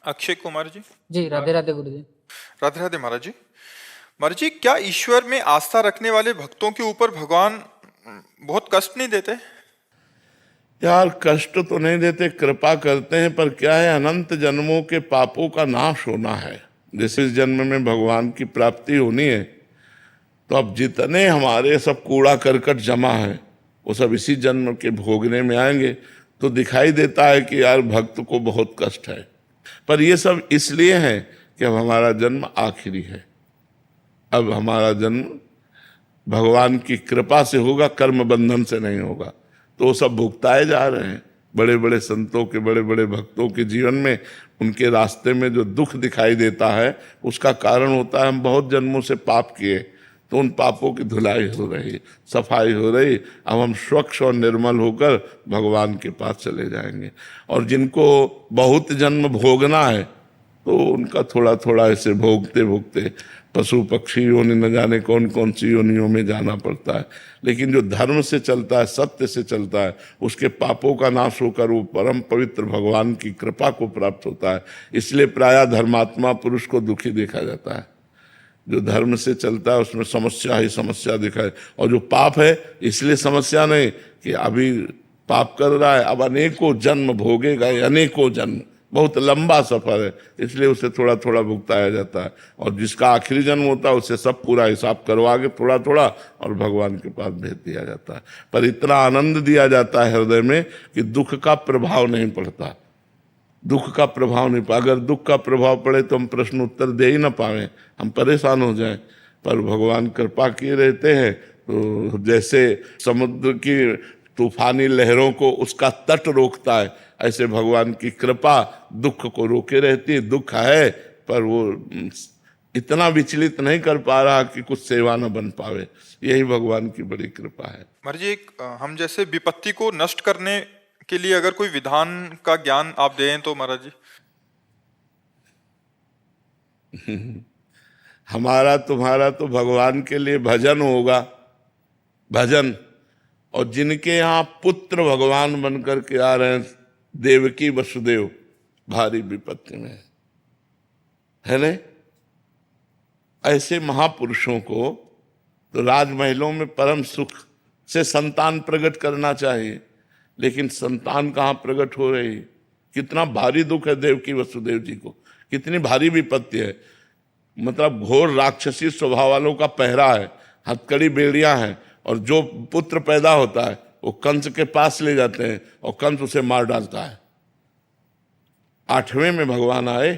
अक्षय कुमार जी। जी राधे राधे गुरु जी। राधे राधे महाराज जी। महाराज जी, क्या ईश्वर में आस्था रखने वाले भक्तों के ऊपर भगवान बहुत कष्ट नहीं देते? यार कष्ट तो नहीं देते, कृपा करते हैं, पर क्या है, अनंत जन्मों के पापों का नाश होना है। जैसे इस जन्म में भगवान की प्राप्ति होनी है, तो अब जितने हमारे सब कूड़ा करकट जमा है वो सब इसी जन्म के भोगने में आएंगे। तो दिखाई देता है कि यार भक्त को बहुत कष्ट है, पर ये सब इसलिए है कि अब हमारा जन्म आखिरी है। अब हमारा जन्म भगवान की कृपा से होगा, कर्म बंधन से नहीं होगा। तो वो सब भुगताए जा रहे हैं। बड़े बड़े संतों के, बड़े बड़े भक्तों के जीवन में उनके रास्ते में जो दुख दिखाई देता है, उसका कारण होता है हम बहुत जन्मों से पाप किए, तो उन पापों की धुलाई हो रही, सफाई हो रही। अब हम स्वच्छ और निर्मल होकर भगवान के पास चले जाएंगे। और जिनको बहुत जन्म भोगना है, तो उनका थोड़ा थोड़ा ऐसे भोगते भोगते पशु पक्षी योनि न जाने कौन कौन सी योनियों में जाना पड़ता है। लेकिन जो धर्म से चलता है, सत्य से चलता है, उसके पापों का नाश होकर वो परम पवित्र भगवान की कृपा को प्राप्त होता है। इसलिए प्रायः धर्मात्मा पुरुष को दुखी देखा जाता है। जो धर्म से चलता है उसमें समस्या ही समस्या दिखाए, और जो पाप है इसलिए समस्या नहीं कि अभी पाप कर रहा है, अब अनेकों जन्म भोगेगा, अनेकों जन्म, बहुत लंबा सफर है, इसलिए उसे थोड़ा थोड़ा भुगताया जाता है। और जिसका आखिरी जन्म होता है उसे सब पूरा हिसाब करवा के थोड़ा थोड़ा और भगवान के पास भेज दिया जाता है। पर इतना आनंद दिया जाता है हृदय में कि दुख का प्रभाव नहीं पड़ता। दुख का प्रभाव नहीं पड़ा। अगर दुख का प्रभाव पड़े तो हम प्रश्न उत्तर दे ही ना पाए, हम परेशान हो जाएं। पर भगवान कृपा किए रहते हैं, तो जैसे समुद्र की तूफानी लहरों को उसका तट रोकता है, ऐसे भगवान की कृपा दुख को रोके रहती है। दुख है पर वो इतना विचलित नहीं कर पा रहा कि कुछ सेवा न बन पावे। यही भगवान की बड़ी कृपा है। महाराज जी, हम जैसे विपत्ति को नष्ट करने के लिए अगर कोई विधान का ज्ञान आप दें तो महाराज जी। हमारा तुम्हारा तो भगवान के लिए भजन होगा, भजन। और जिनके यहाँ पुत्र भगवान बनकर के आ रहे हैं, देवकी वसुदेव भारी विपत्ति में है ना, ऐसे महापुरुषों को तो राजमहलों में परम सुख से संतान प्रकट करना चाहिए, लेकिन संतान कहाँ प्रकट हो रही। कितना भारी दुख है देवकी वसुदेव जी को, कितनी भारी विपत्ति है। मतलब घोर राक्षसी स्वभाव वालों का पहरा है, हथकड़ी बेड़ियां हैं, और जो पुत्र पैदा होता है वो कंस के पास ले जाते हैं और कंस उसे मार डालता है। 8वें में भगवान आए,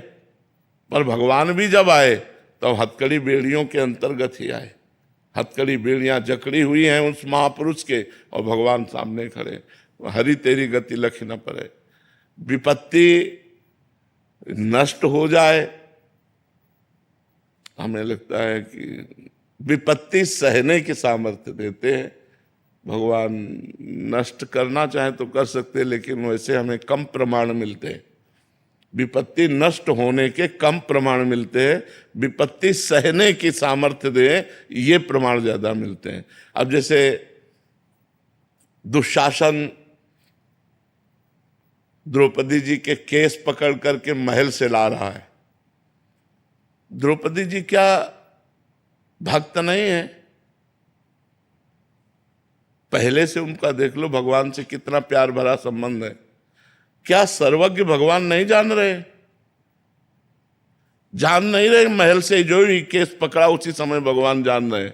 पर भगवान भी जब आए तब हथकड़ी बेड़ियों के अंतर्गत ही आए। हथकड़ी बेड़ियां जकड़ी हुई हैं उस महापुरुष के, और भगवान सामने खड़े। हरि तेरी गति लख न पड़े। विपत्ति नष्ट हो जाए, हमें लगता है कि विपत्ति सहने की सामर्थ्य देते हैं भगवान। नष्ट करना चाहे तो कर सकते, लेकिन वैसे हमें कम प्रमाण मिलते हैं। विपत्ति नष्ट होने के कम प्रमाण मिलते हैं, विपत्ति सहने की सामर्थ्य दे ये प्रमाण ज्यादा मिलते हैं। अब जैसे दुशासन द्रौपदी जी के केस पकड़ करके महल से ला रहा है। द्रौपदी जी क्या भक्त नहीं है? पहले से उनका देख लो भगवान से कितना प्यार भरा संबंध है। क्या सर्वज्ञ भगवान नहीं जान रहे? जान नहीं रहे? महल से जो ही केस पकड़ा उसी समय भगवान जान रहे,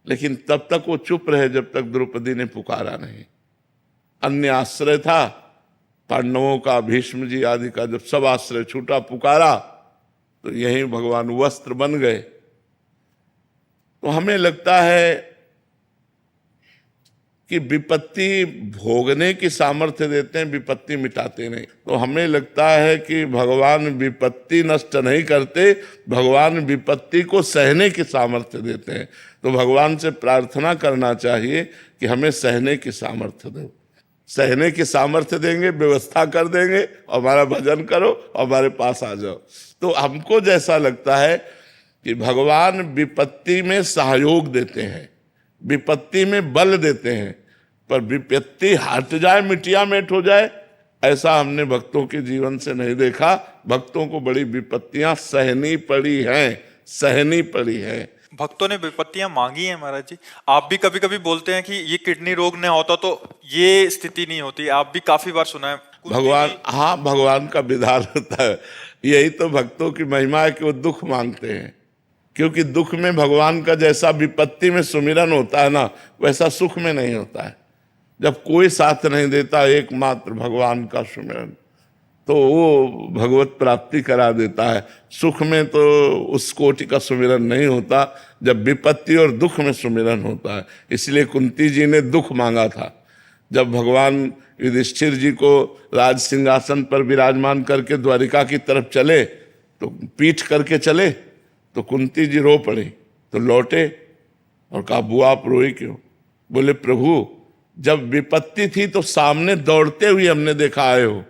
लेकिन तब तक वो चुप रहे जब तक द्रौपदी ने पुकारा नहीं। अन्य आश्रय था पांडवों का, भीष्म जी आदि का, जब सब आश्रय छूटा, पुकारा, तो यही भगवान वस्त्र बन गए। तो हमें लगता है कि विपत्ति भोगने की सामर्थ्य देते हैं, विपत्ति मिटाते नहीं। तो हमें लगता है कि भगवान विपत्ति नष्ट नहीं करते, भगवान विपत्ति को सहने की सामर्थ्य देते हैं। तो भगवान से प्रार्थना करना चाहिए कि हमें सहने की सामर्थ्य दो। सहने की सामर्थ्य देंगे, व्यवस्था कर देंगे, और हमारा भजन करो और हमारे पास आ जाओ। तो हमको जैसा लगता है कि भगवान विपत्ति में सहयोग देते हैं, विपत्ति में बल देते हैं, पर विपत्ति हट जाए, मिटिया मेट हो जाए, ऐसा हमने भक्तों के जीवन से नहीं देखा। भक्तों को बड़ी विपत्तियां सहनी पड़ी हैं, सहनी पड़ी हैं। भक्तों ने विपत्तियां मांगी हैं महाराज जी। आप भी कभी कभी बोलते हैं कि ये किडनी रोग न होता तो ये स्थिति नहीं होती। आप भी काफी बार सुना है। भगवान, हाँ, भगवान का विधान होता है। यही तो भक्तों की महिमा है कि वो दुख मांगते हैं, क्योंकि दुख में भगवान का जैसा विपत्ति में सुमिरन होता है ना, वैसा सुख में नहीं होता है। जब कोई साथ नहीं देता, एकमात्र भगवान का सुमिरन, तो वो भगवत प्राप्ति करा देता है। सुख में तो उस कोटि का सुमिरन नहीं होता, जब विपत्ति और दुख में सुमिरन होता है। इसलिए कुंती जी ने दुख मांगा था। जब भगवान युधिष्ठिर जी को राज सिंहासन पर विराजमान करके द्वारिका की तरफ चले, तो पीठ करके चले, तो कुंती जी रो पड़ी। तो लौटे और कहा, बुआ आप रोई क्यों? बोले, प्रभु जब विपत्ति थी तो सामने दौड़ते हुए हमने देखा आए हो,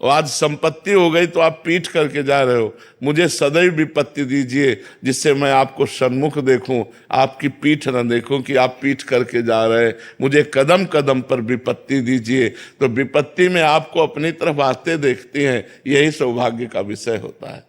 और आज संपत्ति हो गई तो आप पीठ करके जा रहे हो। मुझे सदैव विपत्ति दीजिए जिससे मैं आपको सन्मुख देखूं, आपकी पीठ न देखूं कि आप पीठ करके जा रहे। मुझे कदम कदम पर विपत्ति दीजिए। तो विपत्ति में आपको अपनी तरफ आते देखती हैं, यही सौभाग्य का विषय होता है।